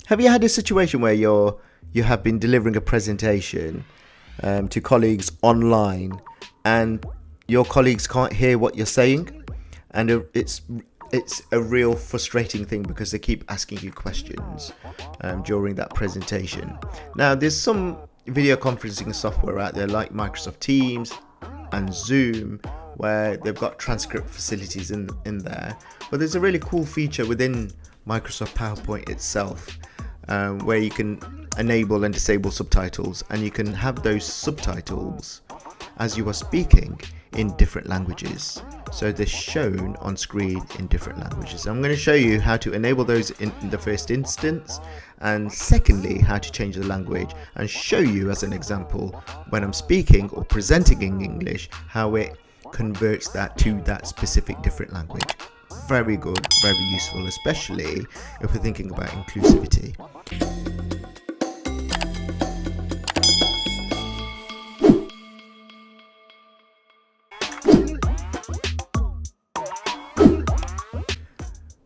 Have you had a situation where you have been delivering a presentation to colleagues online, and your colleagues can't hear what you're saying, and it's a real frustrating thing because they keep asking you questions during that presentation. Now, there's some video conferencing software out there like Microsoft Teams and Zoom where they've got transcript facilities in there, but there's a really cool feature within Microsoft PowerPoint itself where you can enable and disable subtitles, and you can have those subtitles as you are speaking in different languages. So they're shown on screen in different languages. I'm going to show you how to enable those in the first instance, and secondly how to change the language, and show you as an example when I'm speaking or presenting in English how it converts that to that specific different language. Very good, very useful, especially if we're thinking about inclusivity.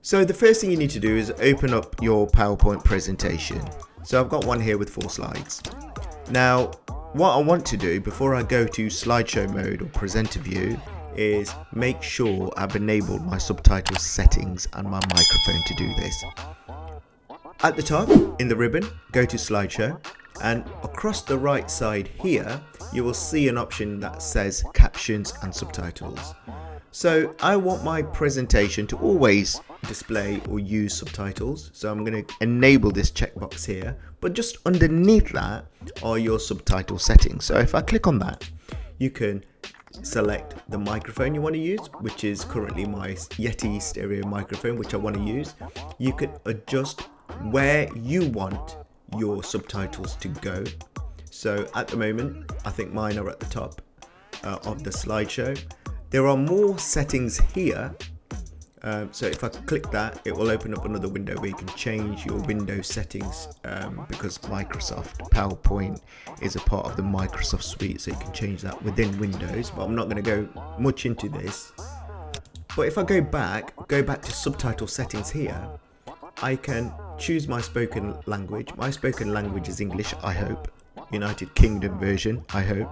So the first thing you need to do is open up your PowerPoint presentation. So I've got one here with 4 slides. Now, what I want to do before I go to slideshow mode or presenter view is make sure I've enabled my subtitle settings and my microphone to do this. At the top in the ribbon, go to slideshow, and across the right side here you will see an option that says captions and subtitles. So I want my presentation to always display or use subtitles, so I'm going to enable this checkbox here, but just underneath that are your subtitle settings. So if I click on that, you can select the microphone you want to use, which is currently my Yeti stereo microphone, which I want to use. You can adjust where you want your subtitles to go. So at the moment I think mine are at the top of the slideshow. There are more settings here, so if I click that, it will open up another window where you can change your Windows settings, because Microsoft PowerPoint is a part of the Microsoft suite, so you can change that within Windows, but I'm not going to go much into this. But if I go back to subtitle settings here, I can choose my spoken language. My spoken language is English, I hope. United Kingdom version, I hope.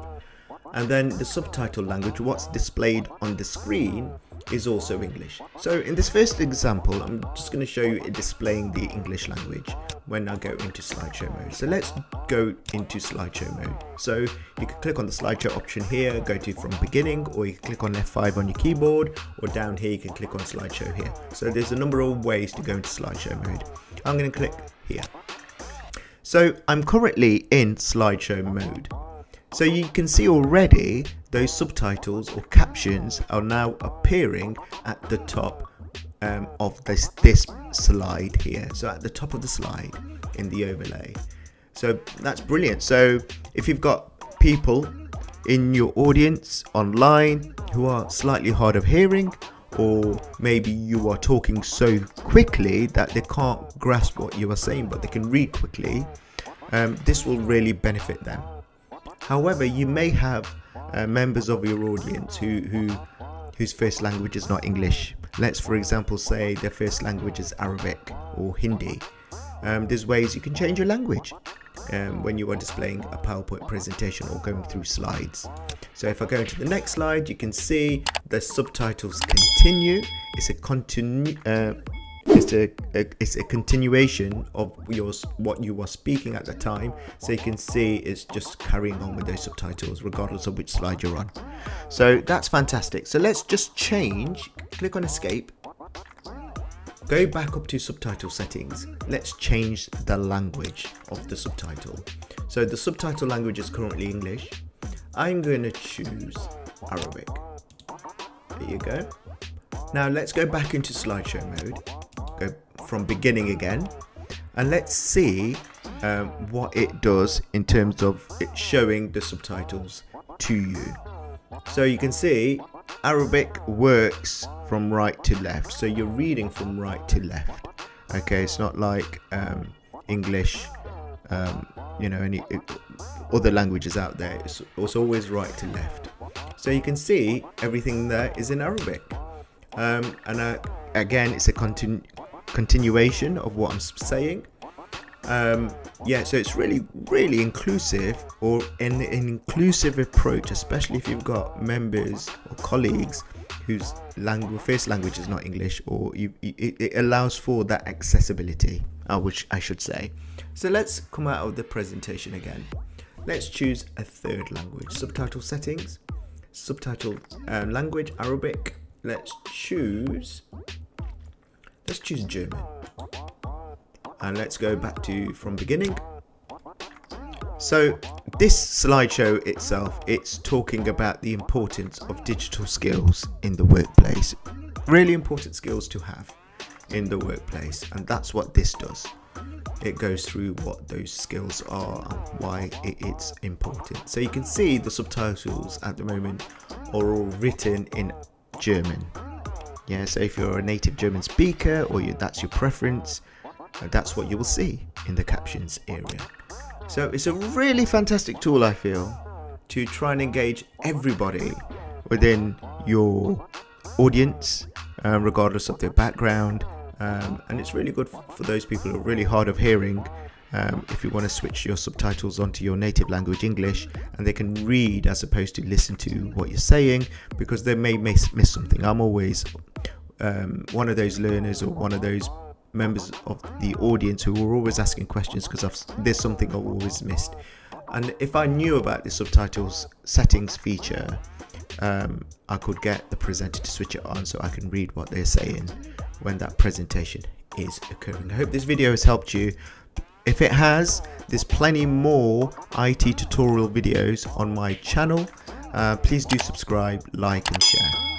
And then the subtitle language, what's displayed on the screen, is also English. So in this first example, I'm just going to show you it displaying the English language when I go into slideshow mode. So let's go into slideshow mode. So you can click on the slideshow option here, go to from beginning, or you can click on F5 on your keyboard, or down here you can click on slideshow here. So there's a number of ways to go into slideshow mode. I'm going to click here. So I'm currently in slideshow mode. So you can see already those subtitles or captions are now appearing at the top of this slide here. So at the top of the slide in the overlay. So that's brilliant. So if you've got people in your audience online who are slightly hard of hearing, or maybe you are talking so quickly that they can't grasp what you are saying but they can read quickly, this will really benefit them. However, you may have members of your audience whose first language is not English. Let's, for example, say their first language is Arabic or Hindi. There's ways you can change your language when you are displaying a PowerPoint presentation or going through slides. So if I go into the next slide, you can see the subtitles continue. It's a continuation of what you are speaking at the time, so you can see it's just carrying on with those subtitles regardless of which slide you're on. So that's fantastic. So let's just change, click on escape, go back up to subtitle settings. Let's change the language of the subtitle. So the subtitle language is currently English. I'm going to choose Arabic. There you go. Now let's go back into slideshow mode. Go from beginning again, and let's see what it does in terms of it showing the subtitles to you. So you can see Arabic works from right to left, so you're reading from right to left. Okay, it's not like English, any other languages out there. It's always right to left. So you can see everything there is in Arabic, and again, it's a continuation of what I'm saying. Yeah, so it's really inclusive, or an inclusive approach, especially if you've got members or colleagues whose first language is not English, or it allows for that accessibility, which I should say. So let's come out of the presentation again. Let's choose a third language. Subtitle settings, subtitle language, Arabic. Let's choose German. And let's go back to from beginning. So this slideshow itself, it's talking about the importance of digital skills in the workplace. Really important skills to have in the workplace, and that's what this does. It goes through what those skills are and why it's important. So you can see the subtitles at the moment are all written in German. Yeah, so if you're a native German speaker, or that's your preference, that's what you will see in the captions area. So it's a really fantastic tool, I feel, to try and engage everybody within your audience, regardless of their background. And it's really good for those people who are really hard of hearing. If you want to switch your subtitles onto your native language English, and they can read as opposed to listen to what you're saying, because they may miss something. I'm always one of those learners, or one of those members of the audience who are always asking questions because there's something I've always missed. And if I knew about the subtitles settings feature, I could get the presenter to switch it on so I can read what they're saying when that presentation is occurring. I hope this video has helped you. If it has, there's plenty more IT tutorial videos on my channel. Please do subscribe, like and share.